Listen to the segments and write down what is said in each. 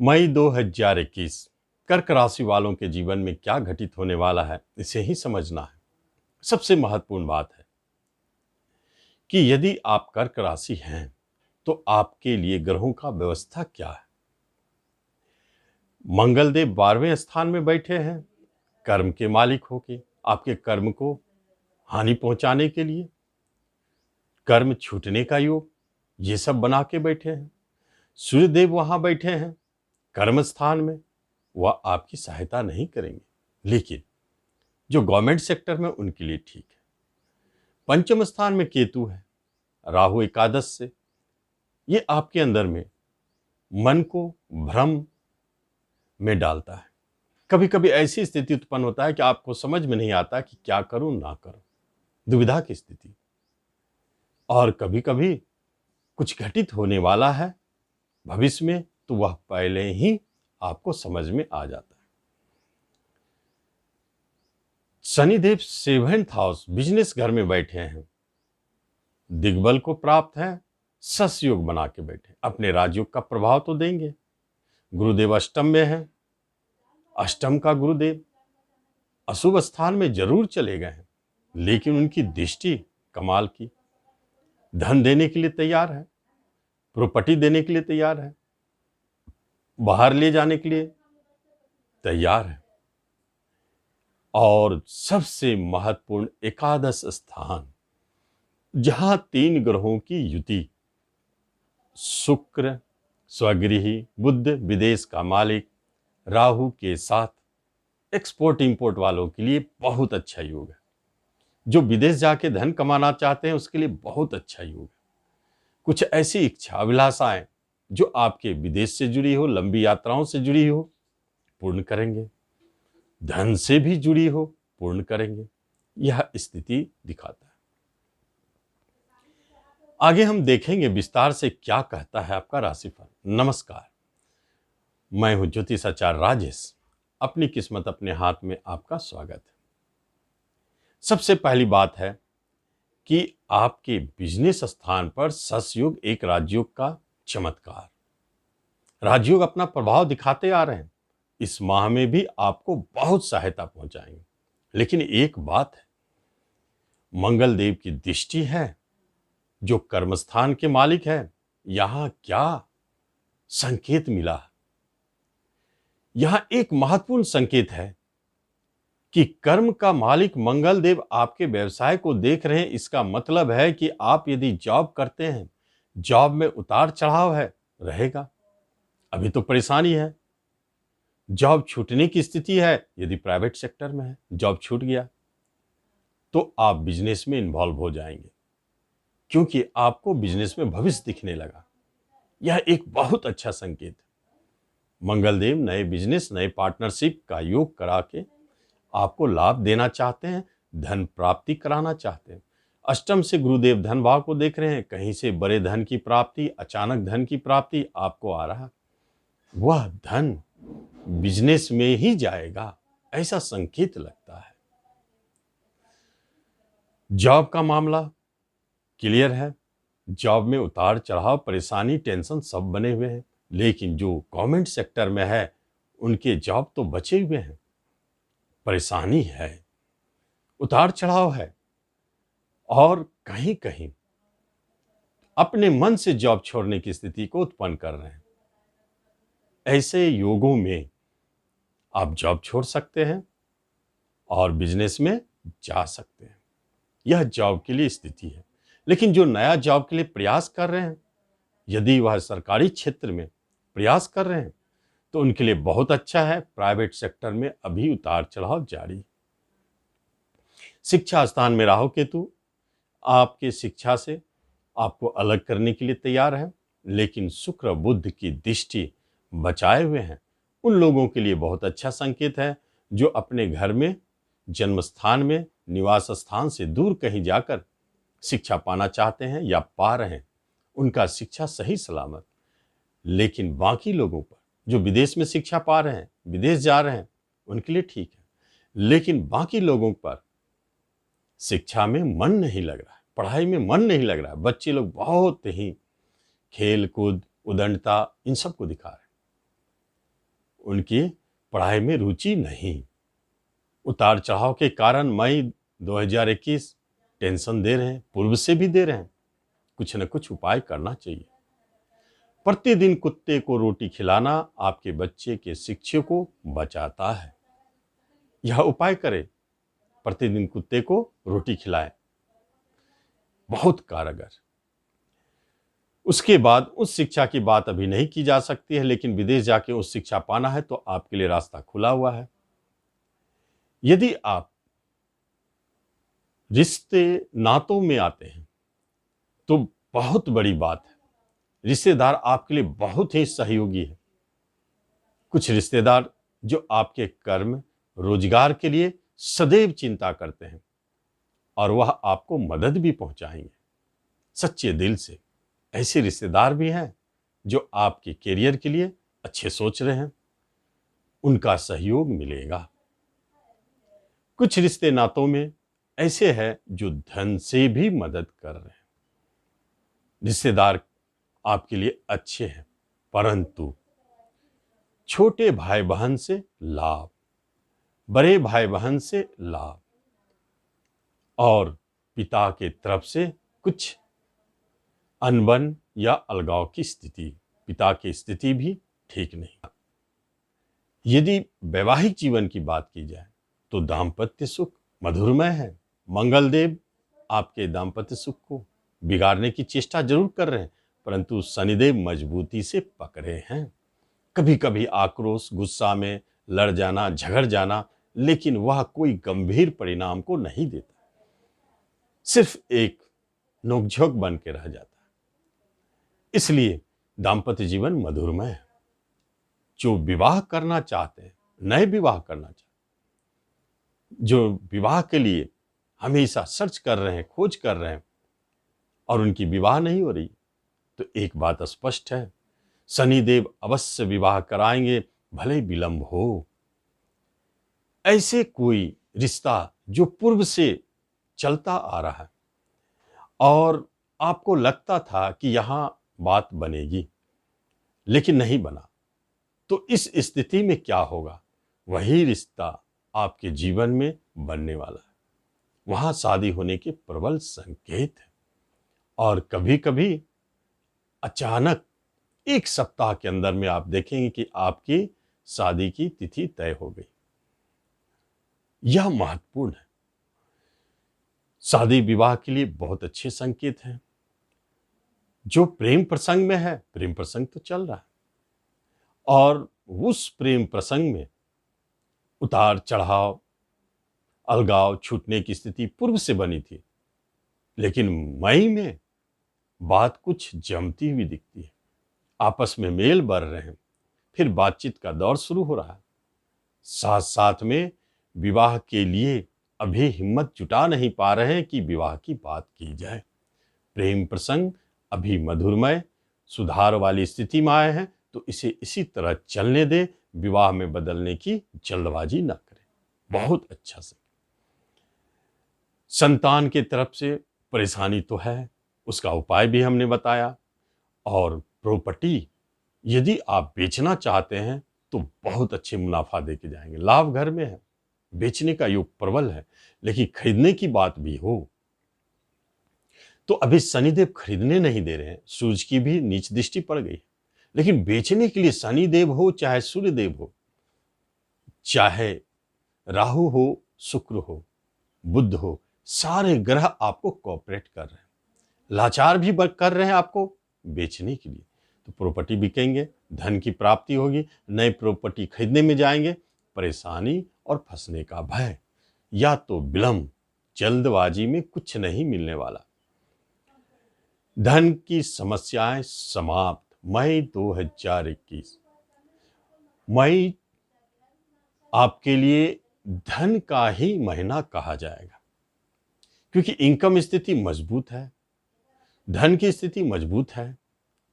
मई 2021 कर्क राशि वालों के जीवन में क्या घटित होने वाला है, इसे ही समझना है। सबसे महत्वपूर्ण बात है कि यदि आप कर्क राशि हैं तो आपके लिए ग्रहों का व्यवस्था क्या है। मंगल देव 12वें स्थान में बैठे हैं, कर्म के मालिक होके आपके कर्म को हानि पहुंचाने के लिए, कर्म छूटने का योग, ये सब बना के बैठे हैं। सूर्यदेव वहां बैठे हैं कर्म स्थान में, वह आपकी सहायता नहीं करेंगे, लेकिन जो गवर्नमेंट सेक्टर में उनके लिए ठीक है। पंचम स्थान में केतु है, राहु एकादश से, ये आपके अंदर में मन को भ्रम में डालता है। कभी कभी ऐसी स्थिति उत्पन्न होता है कि आपको समझ में नहीं आता कि क्या करूं ना करूं, दुविधा की स्थिति। और कभी कभी कुछ घटित होने वाला है भविष्य में, तो वह पहले ही आपको समझ में आ जाता है। शनिदेव 7th हाउस बिजनेस घर में बैठे हैं, दिग्बल को प्राप्त है, सस योग बना के बैठे, अपने राजयोग का प्रभाव तो देंगे। गुरुदेव अष्टम में है, अष्टम का गुरुदेव अशुभ स्थान में जरूर चले गए हैं, लेकिन उनकी दृष्टि कमाल की, धन देने के लिए तैयार है, प्रॉपर्टी देने के लिए तैयार है, बाहर ले जाने के लिए तैयार है। और सबसे महत्वपूर्ण एकादश स्थान, जहां 3 ग्रहों की युति, शुक्र स्वगृही, बुध विदेश का मालिक, राहु के साथ, एक्सपोर्ट इंपोर्ट वालों के लिए बहुत अच्छा योग है। जो विदेश जाके धन कमाना चाहते हैं उसके लिए बहुत अच्छा योग है। कुछ ऐसी इच्छा अभिलाषाएं जो आपके विदेश से जुड़ी हो, लंबी यात्राओं से जुड़ी हो, पूर्ण करेंगे। धन से भी जुड़ी हो, पूर्ण करेंगे। यह स्थिति दिखाता है। आगे हम देखेंगे विस्तार से क्या कहता है आपका राशिफल। नमस्कार, मैं हूं ज्योतिषाचार्य राजेश। अपनी किस्मत अपने हाथ में आपका स्वागत है। सबसे पहली बात है कि आपके बिजनेस स्थान पर सस योग, एक राजयोग का चमत्कार। राजयोग अपना प्रभाव दिखाते आ रहे हैं, इस माह में भी आपको बहुत सहायता पहुंचाएंगे। लेकिन एक बात है, मंगल देव की दृष्टि है जो कर्मस्थान के मालिक है। यहां क्या संकेत मिला है? यहां एक महत्वपूर्ण संकेत है कि कर्म का मालिक मंगल देव आपके व्यवसाय को देख रहे हैं। इसका मतलब है कि आप यदि जॉब करते हैं, जॉब में उतार चढ़ाव है, रहेगा। अभी तो परेशानी है, जॉब छूटने की स्थिति है। यदि प्राइवेट सेक्टर में है, जॉब छूट गया तो आप बिजनेस में इन्वॉल्व हो जाएंगे, क्योंकि आपको बिजनेस में भविष्य दिखने लगा। यह एक बहुत अच्छा संकेत है। मंगल देव नए बिजनेस, नए पार्टनरशिप का योग करा के आपको लाभ देना चाहते हैं, धन प्राप्ति कराना चाहते हैं। अष्टम से गुरुदेव धन भाव को देख रहे हैं, कहीं से बड़े धन की प्राप्ति, अचानक धन की प्राप्ति आपको आ रहा। वह धन बिजनेस में ही जाएगा, ऐसा संकेत लगता है। जॉब का मामला क्लियर है, जॉब में उतार चढ़ाव, परेशानी, टेंशन सब बने हुए हैं। लेकिन जो गवर्नमेंट सेक्टर में है उनके जॉब तो बचे हुए हैं। परेशानी है, उतार चढ़ाव है, और कहीं कहीं अपने मन से जॉब छोड़ने की स्थिति को उत्पन्न कर रहे हैं। ऐसे योगों में आप जॉब छोड़ सकते हैं और बिजनेस में जा सकते हैं। यह जॉब के लिए स्थिति है। लेकिन जो नया जॉब के लिए प्रयास कर रहे हैं, यदि वह सरकारी क्षेत्र में प्रयास कर रहे हैं तो उनके लिए बहुत अच्छा है। प्राइवेट सेक्टर में अभी उतार चढ़ाव जारी। शिक्षा स्थान में राहु केतु आपके शिक्षा से आपको अलग करने के लिए तैयार है, लेकिन शुक्र बुध की दृष्टि बचाए हुए हैं। उन लोगों के लिए बहुत अच्छा संकेत है जो अपने घर में, जन्म स्थान में, निवास स्थान से दूर कहीं जाकर शिक्षा पाना चाहते हैं या पा रहे हैं, उनका शिक्षा सही सलामत। लेकिन बाकी लोगों पर जो विदेश में शिक्षा पा रहे हैं, विदेश जा रहे हैं, उनके लिए ठीक है। लेकिन बाकी लोगों पर शिक्षा में मन नहीं लग रहा है, पढ़ाई में मन नहीं लग रहा है। बच्चे लोग बहुत ही खेल कूद, उदंडता, इन सब को दिखा रहे हैं। उनकी पढ़ाई में रुचि नहीं। उतार चढ़ाव के कारण मई 2021 टेंशन दे रहे हैं, पूर्व से भी दे रहे हैं। कुछ न कुछ उपाय करना चाहिए। प्रतिदिन कुत्ते को रोटी खिलाना आपके बच्चे के शिक्षा को बचाता है। यह उपाय करें, प्रतिदिन कुत्ते को रोटी खिलाएं, बहुत कारगर। उसके बाद उस शिक्षा की बात अभी नहीं की जा सकती है, लेकिन विदेश जाके उस शिक्षा पाना है तो आपके लिए रास्ता खुला हुआ है। यदि आप रिश्ते नातों में आते हैं तो बहुत बड़ी बात है। रिश्तेदार आपके लिए बहुत ही सहयोगी है। कुछ रिश्तेदार जो आपके कर्म रोजगार के लिए सदैव चिंता करते हैं और वह आपको मदद भी पहुंचाएंगे सच्चे दिल से। ऐसे रिश्तेदार भी हैं जो आपके करियर के लिए अच्छे सोच रहे हैं, उनका सहयोग मिलेगा। कुछ रिश्ते नातों में ऐसे हैं जो धन से भी मदद कर रहे हैं। रिश्तेदार आपके लिए अच्छे हैं, परंतु छोटे भाई बहन से लाभ, बड़े भाई बहन से लाभ और पिता के तरफ से कुछ अनबन या अलगाव की स्थिति, पिता की स्थिति भी ठीक नहीं। यदि वैवाहिक जीवन की बात की जाए तो दाम्पत्य सुख मधुरमय है। मंगलदेव आपके दाम्पत्य सुख को बिगाड़ने की चेष्टा जरूर कर रहे हैं, परंतु शनिदेव मजबूती से पकड़े हैं। कभी कभी आक्रोश, गुस्सा में लड़ जाना, झगड़ जाना, लेकिन वह कोई गंभीर परिणाम को नहीं देता, सिर्फ एक नोकझोंक बन के रह जाता है। इसलिए दाम्पत्य जीवन मधुरमय है। जो विवाह करना चाहते हैं, नए विवाह करना चाहते हैं, जो विवाह के लिए हमेशा सर्च कर रहे हैं, खोज कर रहे हैं और उनकी विवाह नहीं हो रही, तो एक बात स्पष्ट है, शनिदेव अवश्य विवाह कराएंगे, भले विलंब हो। ऐसे कोई रिश्ता जो पूर्व से चलता आ रहा है और आपको लगता था कि यहां बात बनेगी लेकिन नहीं बना, तो इस स्थिति में क्या होगा? वही रिश्ता आपके जीवन में बनने वाला है। वहां शादी होने के प्रबल संकेत है और कभी कभी अचानक एक सप्ताह के अंदर में आप देखेंगे कि आपकी शादी की तिथि तय हो गई। यह महत्वपूर्ण है। शादी विवाह के लिए बहुत अच्छे संकेत हैं। जो प्रेम प्रसंग में है, प्रेम प्रसंग तो चल रहा है और उस प्रेम प्रसंग में उतार चढ़ाव, अलगाव, छूटने की स्थिति पूर्व से बनी थी, लेकिन मई में बात कुछ जमती हुई दिखती है। आपस में मेल बढ़ रहे हैं, फिर बातचीत का दौर शुरू हो रहा है। साथ साथ में विवाह के लिए अभी हिम्मत जुटा नहीं पा रहे हैं कि विवाह की बात की जाए। प्रेम प्रसंग अभी मधुरमय सुधार वाली स्थिति में आए हैं, तो इसे इसी तरह चलने दे, विवाह में बदलने की जल्दबाजी ना करें। बहुत अच्छा से। संतान के तरफ से परेशानी तो है, उसका उपाय भी हमने बताया। और प्रॉपर्टी यदि आप बेचना चाहते हैं तो बहुत अच्छे मुनाफा देके जाएंगे। लाभ घर में है, बेचने का योग प्रबल है, लेकिन खरीदने की बात भी हो तो अभी शनिदेव खरीदने नहीं दे रहे हैं। सूर्य की भी नीच दृष्टि पड़ गई, लेकिन बेचने के लिए शनिदेव हो, चाहे सूर्यदेव हो, चाहे राहु हो, शुक्र हो, बुध हो, सारे ग्रह आपको कोऑपरेट कर रहे हैं, लाचार भी कर रहे हैं आपको बेचने के लिए। तो प्रॉपर्टी बिकेंगे, धन की प्राप्ति होगी, नए प्रॉपर्टी खरीदने में जाएंगे। परेशानी और फंसने का भय या तो विलंब, जल्दबाजी में कुछ नहीं मिलने वाला। धन की समस्याएं समाप्त। मई 2021 मई आपके लिए धन का ही महीना कहा जाएगा, क्योंकि इनकम स्थिति मजबूत है, धन की स्थिति मजबूत है।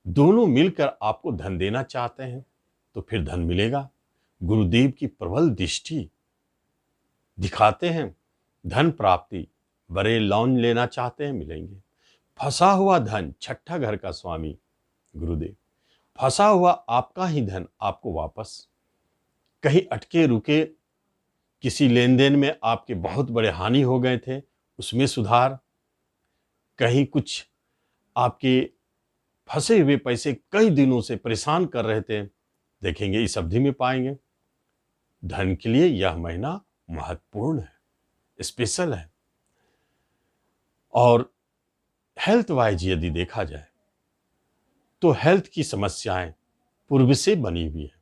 दोनों मिलकर आपको धन देना चाहते हैं तो फिर धन मिलेगा। गुरुदेव की प्रबल दृष्टि दिखाते हैं, धन प्राप्ति। बड़े लोन लेना चाहते हैं, मिलेंगे। फंसा हुआ धन, छठा घर का स्वामी गुरुदेव, फंसा हुआ आपका ही धन आपको वापस कहीं अटके रुके किसी लेन देन में आपके बहुत बड़े हानि हो गए थे, उसमें सुधार। कहीं कुछ आपके फंसे हुए पैसे कई दिनों से परेशान कर रहे थे, देखेंगे इस अवधि में पाएंगे। धन के लिए यह महीना महत्वपूर्ण है, स्पेशल है। और हेल्थ वाइज यदि देखा जाए तो हेल्थ की समस्याएं पूर्व से बनी हुई है।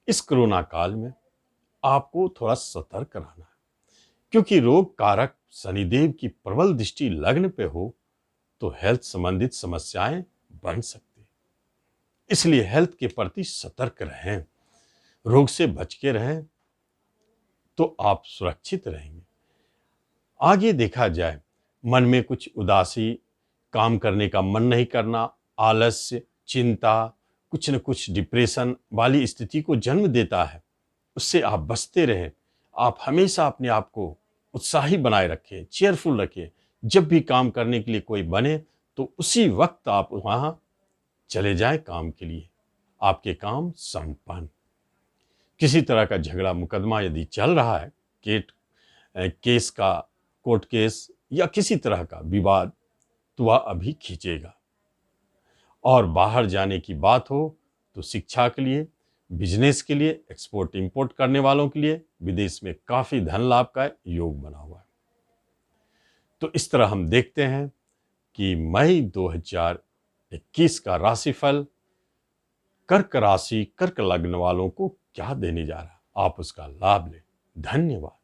इस कोरोना काल में आपको थोड़ा सतर्क रहना है, क्योंकि रोग कारक शनिदेव की प्रबल दृष्टि लग्न पे हो तो हेल्थ संबंधित समस्याएं बन सकती। इसलिए हेल्थ के प्रति सतर्क रहें, रोग से बच के रहें तो आप सुरक्षित रहेंगे। आगे देखा जाए, मन में कुछ उदासी, काम करने का मन नहीं करना, आलस्य, चिंता, कुछ न कुछ डिप्रेशन वाली स्थिति को जन्म देता है। उससे आप बचते रहें। आप हमेशा अपने आप को उत्साही बनाए रखें, चेयरफुल रखें। जब भी काम करने के लिए कोई बने तो उसी वक्त आप वहां चले जाएं काम के लिए, आपके काम संपन्न। किसी तरह का झगड़ा मुकदमा यदि चल रहा है, केस का, कोर्ट केस या किसी तरह का विवाद, तो वह अभी खींचेगा। और बाहर जाने की बात हो तो शिक्षा के लिए, बिजनेस के लिए, एक्सपोर्ट इंपोर्ट करने वालों के लिए विदेश में काफी धन लाभ का योग बना हुआ है। तो इस तरह हम देखते हैं कि मई 2021 का राशिफल कर्क राशि, कर्क लग्न वालों को क्या देने जा रहा है। आप उसका लाभ लें। धन्यवाद।